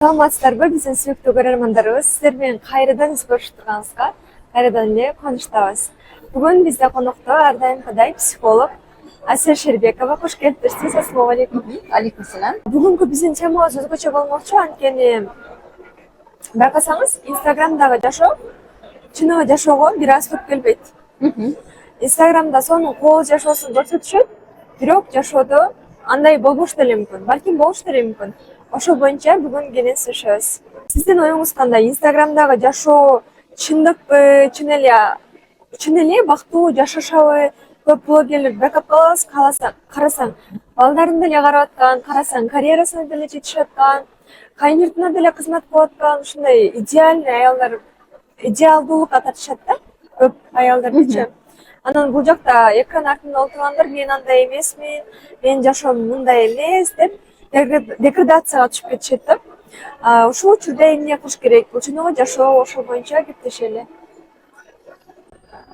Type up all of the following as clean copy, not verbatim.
Саламатсыздарбы биздин сүйүктүү көрөрмандарыбыз, сиздер менен кайрадан биз көрүшүп турганыбызга кайрадан эле кубанычтабыз. Бүгүн бизде конокто ар дайымкыдай психолог Асель Шербекова. Кош келиптирсиз. Ассалому алейкум. Алейкум салам. Бүгүнкү биздин темабыз өзгөчө болмокчу, анткени байкасаңыз Инстаграмдагы жашоо чыныгы жашоого бир аз туп келбейт. Инстаграмда сонун кол жашоосун көрсөтүшөт, бирок жашоодо андай болбош деле мүмкүн, балким болуш деле мүмкүн. Ошол боюнча бүгүн кенен сүйлөшөбүз. Сиздин оюңуз кандай? Инстаграмдагы жашоо чындыкпы, чын эле бактылуу жашашабы? Көп блогерлер байкап калабыз, карасаң, балдарын деле карап аткан, карасаң, карьерасына деле жетишип аткан, кайын журтуна деле кызмат кылып аткан, ушундай идеальный аялдар, идеалдуулукка тартышат да, көп аялдардычы. Анан бул жакта экран артында отургандар мен андай эмесмин, менин жашоом мындай элес деп деградацияга түшүп кетишет да. Ушул учурда эмне кылыш керек? Бул чыныгы жашоо, ошол боюнча кептешели.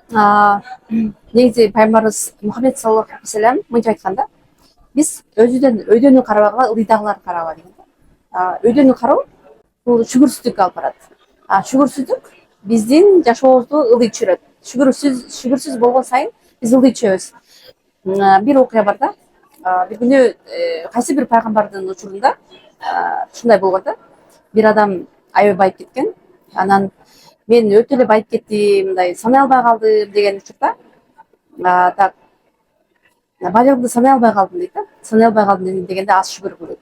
Негизи пайгамбарыбыз Мухаммед саллаллаху алейхи вассалам мынча айткан да. Биз өйдөнү карабагыла, ылдыйдагыларды караба деген да. Өйдөнү кароо бул шүгүрсүздүккө алып барат. Шүгүрсүздүк биздин жашообузду ылдый түшүрөт. Шүгүрсүз болгон сайын биз ылдый түшөбүз. Бир окуя бар да. Бир күнү кайсы бир пайгамбардын учурунда ушундай болгон да. Бир адам аябай байып кеткен. Анан мен өтө эле байып кеттим, мындай санай албай калдым деген учурда так байлыгымды санай албай калдым дейт да. Санай албай калдым дегенде аз шүгүр кыл дейт.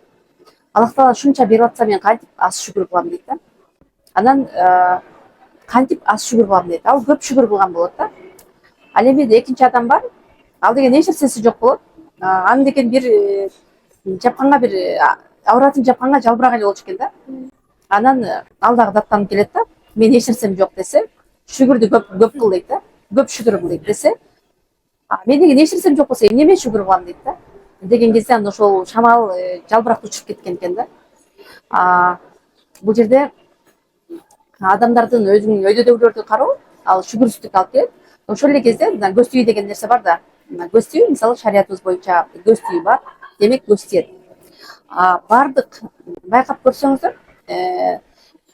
Аллах таала ушунча берип атса мен кантип аз шүгүр кылам дейт да. Анан кантип аз шүгүр кылам дейт. Ал көп шүгүр кылган болот да. Ал эми экинчи адам бар. Ал деген эч нерсеси жок болот. Аны деген бир жапканга бир авратын жапканга жалбырак эле болчу экен да. Анан ал дагы даттанып келет да. Мен эч нерсем жок десе, шүгүрдү көп кыл дейт да. Көп шүгүр кыл дейт десе, мен деген эч нерсем жок болсо эмне мен шүгүр кылам дейт да. Деген кезде анда ошол шамал жалбыракты учуруп кеткен экен да. Бул жерде адамдардын өзүнүн өйдөдөгүлөрдү кароо ал шүгүрсүздүккө алып келет. Ошол эле кезде көз түйүү деген нерсе бар да. Көз түйүү мисалы шариятыбыз боюнча көз түйүү бар, демек көз тиет. Бардык байкап көрсөңүздөр,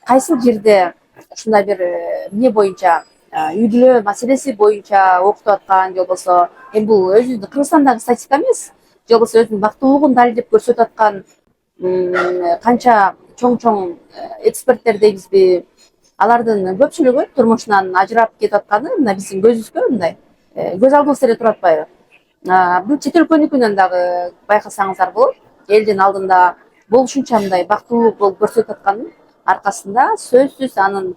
кайсыл жерде ушундай бир эмне боюнча үй бүлө маселеси боюнча окутуп аткан, же болбосо эми бул өзүбүздүн Кыргызстандагы статистика эмес, же болбосо өзүнүн бактылуулугун далилдеп көрсөтүп аткан канча чоң эксперттер дейбизби, алардын көпчүлүгү турмушунан ажырап кетип атканы мына биздин көзүбүзгө мындай көз алдыбызда эле туруп атпайбы? Бул чет өлкөнүкүнөн дагы байкасаңыздар болот. Элдин алдында болушунча мындай бактылуулук болуп көрсөтүп атканын аркасында сөзсүз анын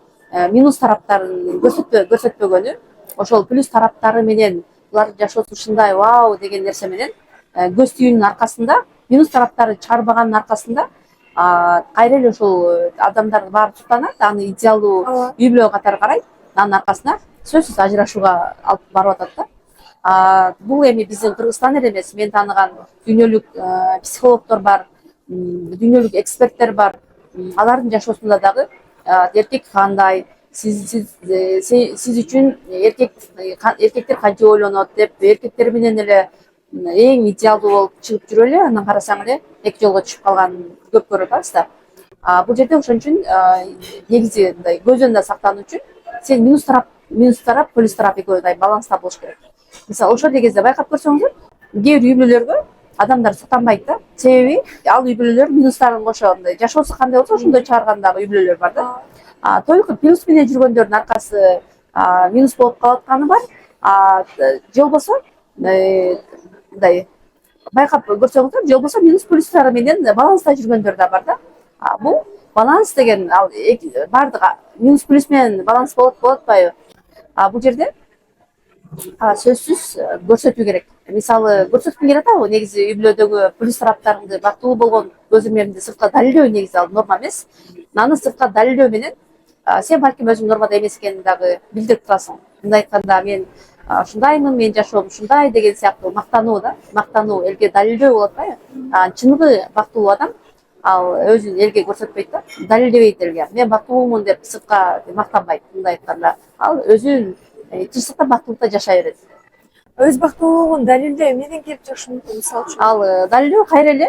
минус тараптарын көрсөтпөгөнү, ошол плюс тараптары менен булардын жашоосу ушундай вау деген нерсе менен көз түйүүнүн аркасында минус тараптары чыгарбаганын аркасында кайра эле ушул адамдардын баары суктанат, аны идеалдуу үй бүлө катары карайт, анын аркасында сөзсүз ажырашууга алып барып атат да. Бул эми биздин Кыргызстан эле эмес, мен тааныган дүйнөлүк психологдор бар, дүйнөлүк эксперттер бар. Алардын жашоосунда дагы эркек кандай, сиз үчүн эркектер канча ойлонот деп эркектер менен эле эң идеалдуу болуп чыгып жүрүп эле анан карасаң эле эки жолго түшүп калган көп көрүп атабыз да. Бул жерде ошон үчүн негизи мындай көз önүндө сактануу үчүн сен минус тарап, плюс тарап экөө баланста болуш керек. Мисалы ошол кезде байкап көрсөңүздөр, кээ бир үй бүлөлөргө адамдар суктанбайт да. Себеби ал үй бүлөлөр минустарын кошо мындай жашоосу кандай болсо ошондой чыгарган дагы үй бүлөлөр бар да. Только плюс менен жүргөндөрдүн аркасы минус болуп калып атканы бар. Же болбосо мындай байкап көрсөңүздөр, же болбосо минус плюстары менен баланста жүргөндөр да бар да. Бул баланс деген ал бардык минус плюс менен баланс болот атпайбы? Бул жерде сөзсүз көрсөтүү керек. Мисалы көрсөткүң келип атабы, негизи үй бүлөдөгү плюс тараптарыңды, бактылуу болгон көзүрмеңди сыртка далилдөө негизи ал норма эмес. Аны сыртка далилдөө менен сен балким өзүң нормада эмес экенин дагы билдирип турасың. Мындай айтканда мен ушундаймын, менин жашоом ушундай деген сыяктуу мактануу да, мактануу элге далилдөө болуп атпайбы? Чыныгы бактылуу адам ал өзүн элге көрсөтпөйт да, далилдебейт элге. Мен бактылуумун деп сыртка мактанбайт. Мындай айтканда ал өзүн тынчтыкта бактылыкта жашай берет. өз бактылуулугун далилдөө эмнеден келип чыгышы мүмкүн, мисалы үчүн? Ал далилдөө кайра эле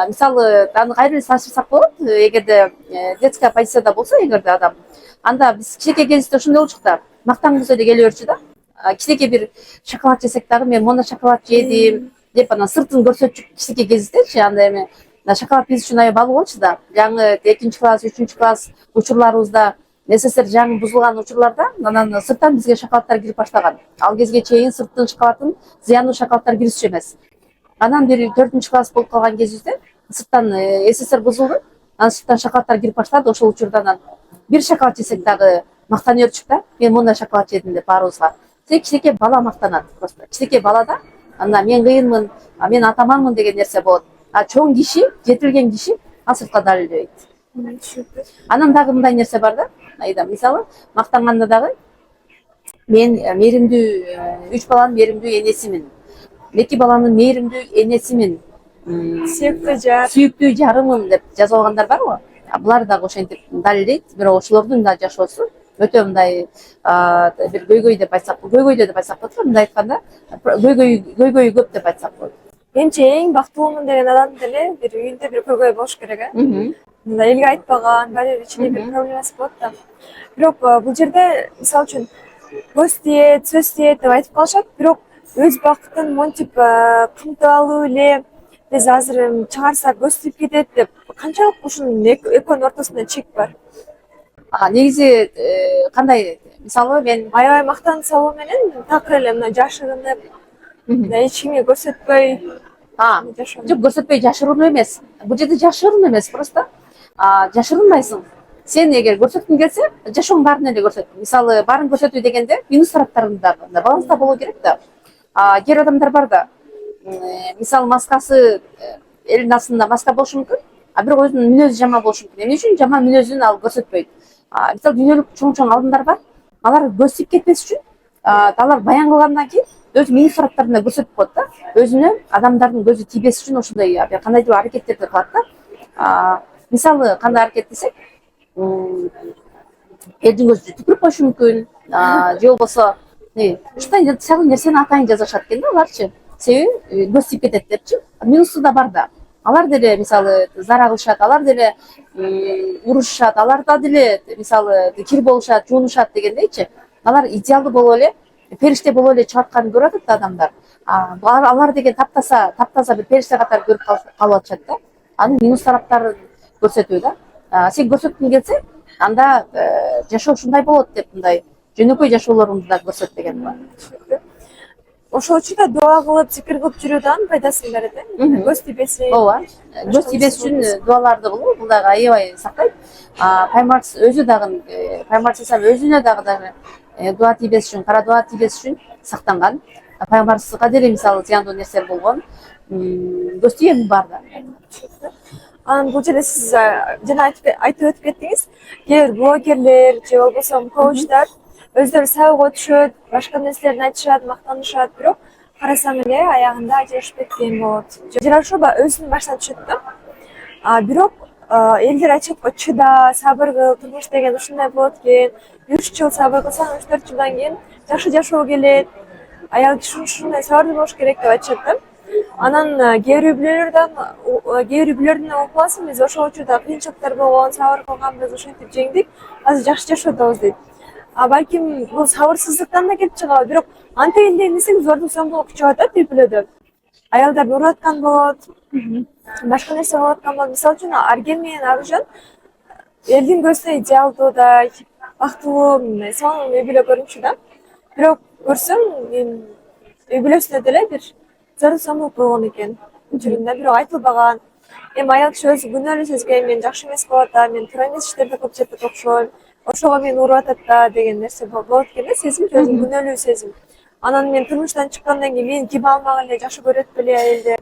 мисалы аны кайра эле салыштырсак болот. Эгерде детская позицияда болсо эгерде адам, анда биз кичинекей кезибизде ошондой болчук да, мактангысы эле келе берчү да. Кичинекей бир шоколад жесек дагы мен моно шоколад жедим деп анан сыртын көрсөтчү кичинекей кезибиздечи, анда эми шоколад биз үчүн аябай баалуу болчу да. Жаңы 2 класс, 3 класс учурларыбызда СССР жаңы бузулган учурларда анан сырттан бизге шоколаддар кирип баштаган. Ал кезге чейин сырттын шоколадын зыяндуу шоколаддар киргизчү эмес. Анан бир 4 класс болуп калган кезибизде сырттан СССР бузулду. Анан сырттан шоколаддар кирип баштады. Ошол учурда анан бир шоколад жесек дагы мактана берчүк да. Мен мындай шоколад жедим деп баарыбызга. Кичинекей бала мактанат просто. Кичинекей балада анда мен кыйынмын, мен атаманмын деген нерсе болот. А чоң киши, жетилген киши ал сыртка далилдебейт. Түшүнүктүү. Анан дагы мындай нерсе бар да. Айда мисалы мактанганда дагы мен мээримдүү 3 баланын мээримдүү энесимин. 2 баланын мээримдүү энесимин. Сүйүктүү жарымын деп жазып алгандар барбы? Булар дагы ошентип далилдейт. Бирок ошолордун да жашоосу өтө мындай бир көйгөй деп айтсак, көйгөйдө деп айтсак болот. Мындай айтканда көйгөйү көп деп айтсак болот. Менимче эң бактылуумун деген адам деле бир үйүндө бир көйгөй болуш керек, э? Мындай элге айтпаган, баары ичинде бир проблемасы болот да. Бирок бул жерде мисалы үчүн көз тиет, сөз тиет деп айтып калышат, бирок өз бактын монтип камтып алуу эле биз азыр чыгарсак көз тиеп кетет деп канчалык ушунун экөөнүн ортосунда чек бар? Негизи кандай, мисалы мен Аябай мактанып салуу менен такыр эле мына жашырынып, эч кимге көрсөтпөй жашоо. жок, көрсөтпөй жашырынуу эмес. Бул жерде жашырынуу эмес, просто жашырынбайсың. Сен эгер көрсөткүң келсе, жашооңдун баарын эле көрсөт. Мисалы баарын көрсөтүү дегенде минус тараптарын дагы баланста болуу керек да. Кээ адамдар бар да, мисалы маскасы элдин астында маска болушу мүмкүн, бирок өзүнүн мүнөзү жаман болушу мүмкүн. Эмне үчүн жаман мүнөзүн ал көрсөтпөйт? Мисалы дүйнөлүк чоң адамдар бар, алар көз тип кетпес үчүн алар баян кылгандан кийин өз минус тараптарын да көрсөтүп коет да. Өзүнө адамдардын көзү тийбес үчүн ошондой кандайдыр бир аракеттерди кылат да. Мисалы кандай аракет десек, элдин көзүнө түкүрүп коюшу мүмкүн, же болбосо ушундай сагыл нерсени атайын жазышат экен да аларчы. Себеби көз тип кетет депчи. Минусу да бар да. Алар деле мисалы зара кылышат, алар деле урушушат, аларда деле мисалы кир болушат, жуунушат дегендейчи. Алар идеалдуу болуп эле, периште болуп эле чыгартканын көрүп атат да адамдар. Алар деген таптаза бир периште катары көрүп калып атышат да. Анын минус тараптарын көрсөтүү да. Сен көрсөткүң келсе, анда жашоо ушундай болот деп мындай жөнөкөй жашоолоруңду да көрсөт деген бар. Ошол үчүн да дуа кылып, зикир кылып жүрүү дагы пайдасын берет, э? Көз тийбесин. Ооба. Көз тийбес үчүн дуаларды кылуу бул дагы аябай сактайт. Пайгамбарыбыз өзү дагы, пайгамбарыбыз өзүнө дагы дуа тийбес үчүн, кара дуа тийбес үчүн сактанган. Пайгамбарыбызга деле мисалы зыяндуу нерселер болгон. Көз тийген бар да. Анан бул жерде сиз жана айтып өтүп кеттиңиз, кээ бир блогерлер же болбосо коучтар өздөрү сабыкка түшөт, башка нерселерди айтышат, мактанышат, бирок карасаң эле аягында ажырашып кеткен болот. Ажырашуу өзүнүн башына түшөт да. Бирок элдер айтышат го, чыда, сабыр кыл, турмуш деген ушундай болот экен. 3 жыл сабыр кылсаң, 3-4 жылдан кийин жакшы жашоо келет. Аял киши ушундай сабырдуу болуш керек деп айтышат да. Анан кээ бир үйлөрдөн окуп аласың, биз ошол учурда кыйынчылыктар болгон, сабыр кылганбыз, ошентип жеңдик, азыр жакшы жашоодобуз дейт. Балким бул сабырсыздыктан да келип чыгабы, бирок антейин десең зордук зомбулук күчөп атат үй бүлөдө. Аялдарды уруп аткан болот, башка нерсе болуп аткан болот. Мисалы үчүн Арген менен Аружан элдин көзүнө идеалдуудай, бактылуу, сонун үй бүлө көрүнчү да. Бирок көрсөң, үй бүлөсүндө деле бир зордук зомбулук болгон экен. Учурунда бирок айтылбаган. Эми аял киши өзү күнөөлүү сезген, мен жакшы эмес болуп атам, мен туура эмес иштерди кылып жатат окшойм. Ошого мени уруп атат да деген нерсе болот экен да, сезим, өзүм күнөөлүү сезим. Анан мен турмуштан чыккандан кийин мени ким алмак эле, жакшы көрөт беле айылды,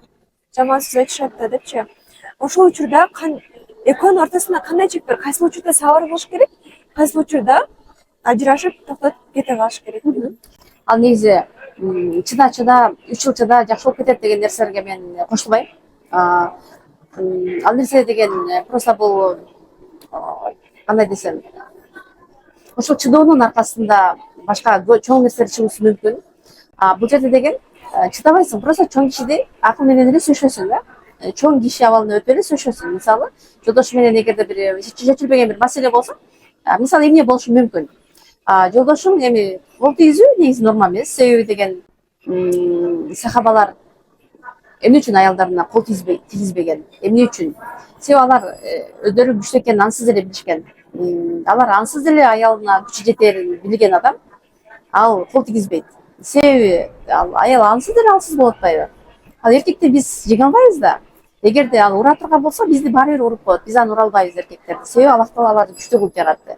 жаман сөз айтышат да депчи. Ошол учурда экөөнүн ортосунда кандай чек бар? Кайсы учурда сабыр кылыш керек, кайсы учурда ажырашып токтотуп кете калыш керек? Ал негизи чыда 3 жыл чыда жакшы болуп кетет деген нерселерге мен кошулбайм. Ал нерсе деген просто бул кандай десем, ошол чыдоонун аркасында башка чоң нерселер чыгуусу мүмкүн. Бул жерде деген чыдабайсың, просто чоң кишиде акыл менен эле сүйлөшөсүң да. Чоң киши абалына өтүп эле сүйлөшөсүң. Мисалы, жолдошу менен эгерде бир чечилбеген бир маселе болсо, мисалы эмне болушу мүмкүн? Жолдошуң эми кол тийгизүү негизи норма эмес. Себеби деген сахабалар эмне үчүн аялдарына кол тийгизбеген? Эмне үчүн? Себеби алар өздөрү күчтүү экенин ансыз эле билишкен. Алар ансыз эле аялына күчү жетерин билген адам ал кол тийгизбейт. Себеби аял ансыз деле алсыз болуп атпайбы? Ал эркекти биз жеңе албайбыз да. Эгерде ал ура турган болсо, бизди баары бир уруп коет. Биз аны ура албайбыз эркектерди. Себеби Аллах Таала аларды күчтүү кылып жаратты.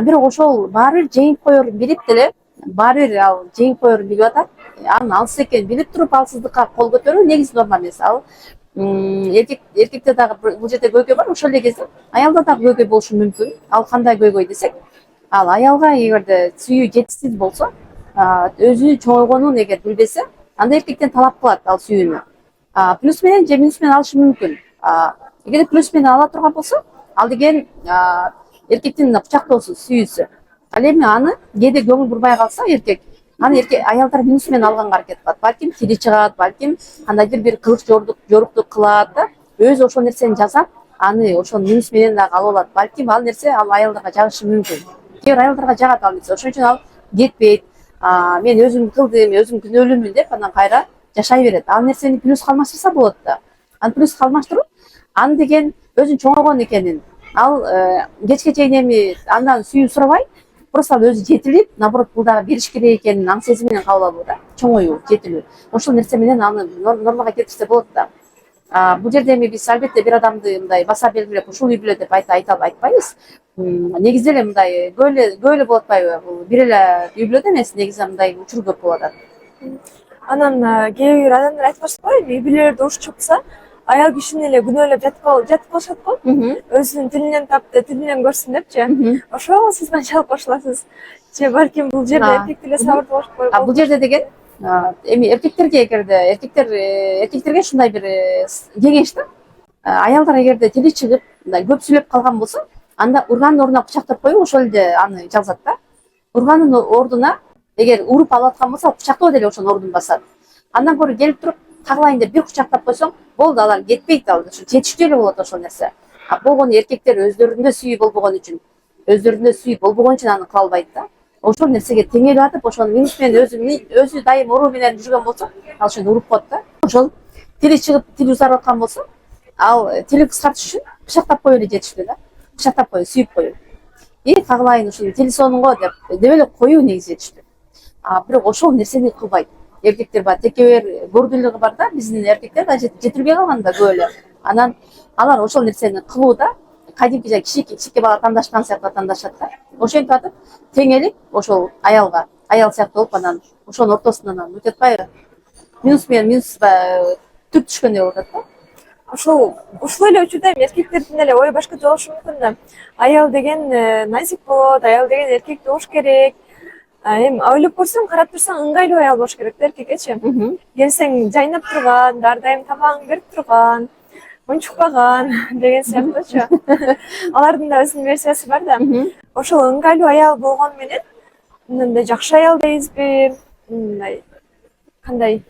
Бирок ошол баары бир жеңип коерун билип деле, баары бир ал жеңип коерун билип атат. Анын алсыз экенин билип туруп алсыздыкка кол көтөрүү негизи норма эмес. Ал эркекте дагы бул жерде көйгөй бар. Ошол эле кезде аялда дагы көйгөй болушу мүмкүн. Ал кандай көйгөй десек, ал аялга эгерде сүйүү жетишсиз болсо, өзү чоңойгонун эгер билбесе, анда эркектен талап кылат ал сүйүүнү. Плюс менен же минус менен алышы мүмкүн. Эгер плюс менен ала турган болсо, ал деген эркектин кучактоосу, сүйүүсү. Ал эми аны кээде көңүл бурбай калса эркек, аны аялдар минус менен алганга аракет кылат. Балким тили чыгат, балким кандайдыр бир кылык жоруктук кылат да, өзү ошол нерсени жасап, аны ошол минус менен дагы алып алат. Балким ал нерсе ал аялдарга жагышы мүмкүн. Кээ бир аялдарга жагат ал нерсе. Ошон үчүн ал кетпейт. Мен өзүм кылдым, өзүм күнөөлүүмүн деп анан кайра жашай берет. Ал нерсени плюска алмаштырса болот да. Аны плюска алмаштырып, аны деген өзүн чоңойгон экенин, ал кечке чейин эми андан сүйүү сурабай, просто ал өзү жетилип, наоборот бул дагы бериш керек экенин аң сезим менен кабыл алуу да, чоңоюу, жетилүү. Ошол нерсе менен аны нормага келтирсе болот да. Бул жерде эми биз албетте бир адамды мындай баса белгилеп ушул үй бүлө деп айтпайбыз. Негизи эле мындай көп эле болуп атпайбы? Бул бир эле үй бүлөдө эмес, негизи мындай учур көп болуп атат. Анан кээ бир адамдар айтып калышат го, үй бүлөлөрдө уруш чыкса, аял кишини эле күнөөлөп жатып калышат го. Өзүнүн тилинен тапты, тилинен көрсүн депчи. Ошого сиз канчалык кошуласыз? Же балким бул жерде эркек деле сабырдуу болуш керек? Бул жерде деген эми эркектерге эгерде эркектерге ушундай бир кеңеш да. Аялдар эгерде тили чыгып, мындай көп сүйлөп калган болсо, анда урганын ордуна кучактап коюу ошол эле аны жазат да. Урганын ордуна эгер уруп алып аткан болсо, кучактоо деле ошонун ордун басат. Андан көрө келип туруп кагылайын деп бир кучактап койсоң, болду, алар кетпейт, ал жетиштүү эле болот ошол нерсе. Болгону эркектер өздөрүндө сүйүү болбогон үчүн аны кыла албайт да. Ошол нерсеге теңелип атып, ошону минус менен өзү дайым уруу менен жүргөн болсо, ал ошону уруп коет да. Ошол тили чыгып, тили узарып аткан болсо, ал тили кыскартыш үчүн кучактап коюу эле жетиштүү да. Кучактап коюу, сүйүп коюу. Кагылайын ушул тили сонун го деп эле коюу негизи жетиштүү. Бирок ошол нерсени кылбайт. Эркектер бар, текебер көрдүлүгү бар да, биздин эркектер да жетилбей калган да көп эле. Анан алар ошол нерсени кылууда кадимки кичике бала тандашкан сыяктуу тандашат да. Ошентип атып теңелип, ошол аялга, аял сыяктуу болуп, анан ошонун ортосунан өтүп атпайбы? Минус менен минус түп түшкөндөй болуп атат да. Ушул эле учурда эркектердин эле ою башкача болушу мүмкүн да. Аял деген назик болот, аял деген эркек болуш керек. Эми ойлоп көрсөң, карап турсаң, ыңгайлуу аял болуш керек да эркеккечи. Келсең жайнап турган, ар дайым тамагын берип турган, унчукпаган деген сыяктуучу. Алардын да өзүнүн версиясы бар да. Ошол ыңгайлуу аял болгону менен мындай жакшы аял дейбизби, мындай кандай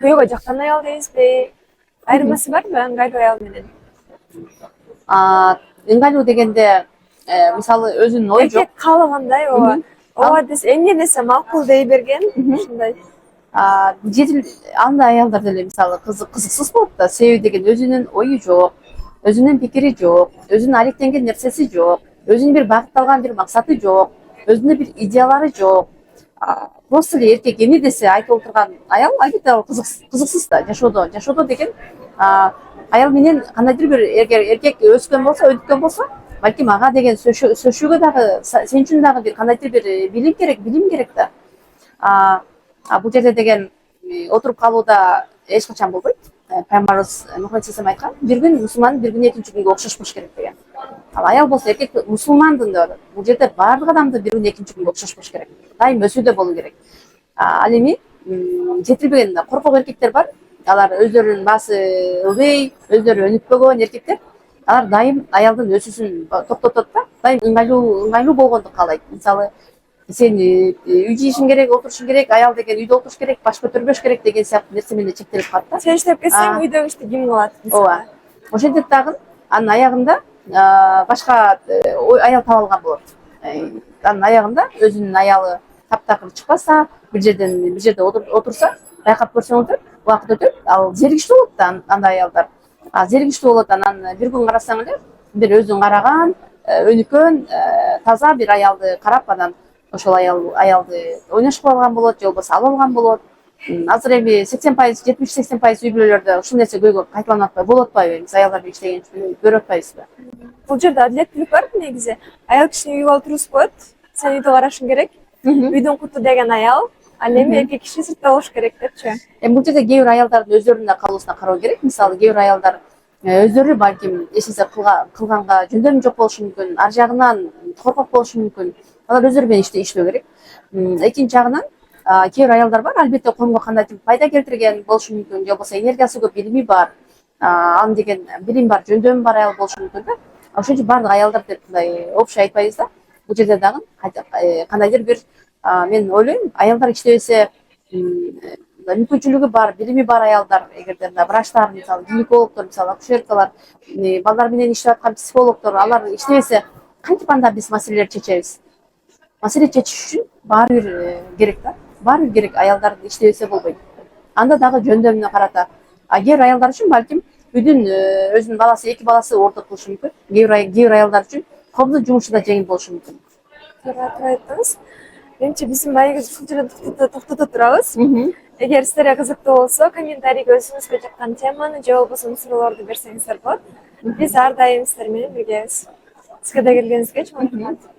күйөөгө жаккан аял дейбизби? Айырмасы барбы ыңгайлуу аял менен? Ыңгайлуу дегенде мисалы өзүнүн ою жок. Эркек каалагандай ооба десе, эмне десе макул дей берген, ушундай. Андай аялдар деле мисалы кызыксыз болот да. Себеби деген өзүнүн ою жок, өзүнүн пикири жок, өзүнүн алектенген нерсеси жок, өзүнүн бир багытталган бир максаты жок, өзүнүн бир идеялары жок. Просто эле эркек эмне десе айтып отурган аял, албетте ал кызыксыз да жашоодо. Жашоодо деген аял менен кандайдыр бир эгер эркек өткөн болсо, балким ага деген сөйлөшүүгө дагы, сен үчүн дагы бир кандайдыр бир билим керек да. Бул жерде деген отуруп калууда эч качан болбойт. Пайгамбарыбыз Мухаммед айткан, бир күн мусулман бир күн экинчи күнгө окшош болуш керек деген. Ал аял болсо, эркек мусулмандын да, бул жерде баардык адамды бир күн экинчи күнгө окшош болуш керек. Дайым өсүүдө болуу керек. Ал эми жетилбеген коркок эркектер бар. Алар өздөрүнүн баасы ылдый, өздөрү өнүкпөгөн эркектер. Алар дайым аялдын өсүүсүн токтотот да, дайым ыңгайлуу болгонду каалайт. Мисалы, сен үй жийишиң керек, отурушуң керек, аял деген үйдө отуруш керек, баш көтөрбөш керек деген сыяктуу нерсе менен чектелип калат да. Сен иштеп келсең үйдөгү ишти ким кылат ооба, мисалы? ошентип дагы анын аягында башка аял таба алган болот. Анын аягында өзүнүн аялы таптакыр чыкпаса, бир жерде отурса, байкап көрсөңүздөр, убакыт өтөт, ал зергиштүү болот да андай аялдар. Зергиштүү болот, анан бир күн карасаң эле бир өзүң караган, өнүккөн, таза бир аялды карап, анан ошол аялды ойношуп алган болот, же болбосо алып алган болот. Азыр эми 80%, 70-80% үй бүлөлөрдө ушул нерсе көйгөй кайталанып атпайбы, болуп атпайбы? Биз аялдар иштеген көрүп атпайбызбы? Бул жерде адилеттүүлүк бар негизи. Аял кишини үйгө алып туруп коет, сен үйдө карашың керек. Үйдүн куту деген аял, ал эми эркек киши сыртта болуш керек депчи. Бул жерде кээ бир аялдардын өздөрүнүн калыбына кароо керек. Мисалы, кээ бир аялдар өздөрү балким эч нерсе кылганга жөндөмү жок болушу мүмкүн, ар жагынан коркок болушу мүмкүн. Алар өздөрү менен иштөө керек. Экинчи жагынан кээ бир аялдар бар, албетте коомго кандайдыр пайда келтирген болушу мүмкүн, же болбосо энергиясы көп, билими бар, аны деген билим бар, жөндөмү бар аял болушу мүмкүн да. Ошон үчүн баардык аялдар деп мындай общий айтпайбыз да. Бул жерде дагы кандайдыр бир мен ойлойм, аялдар иштебесе мүмкүнчүлүгү бар, билими бар аялдар, эгерде мына врачтар, мисалы гинекологдор, мисалы акушеркалар, балдар менен иштеп аткан психологдор, алар иштебесе кантип анда биз маселелерди чечебиз? Маселе чечиш үчүн баары бир керек да. Баары бир керек, аялдар иштебесе болбойт. Анда дагы жөндөмүнө карата. Кээ бир аялдар үчүн балким үйдүн өзүнүн баласы, 2 баласы ордук болушу мүмкүн. Кээ бир аялдар үчүн коомдун жумушу да жеңил болушу мүмкүн. Туура айттыңыз. Менимче биз маегиз ушул жерде токтото турабыз. Эгер сиздерге кызыктуу болсо, комментарийге өзүңүзгө жаккан теманы же болбосо суроолорду берсеңиздер болот. Биз ар дайым сиздер менен биргебиз. Сизге да келгениңизге чоң рахмат.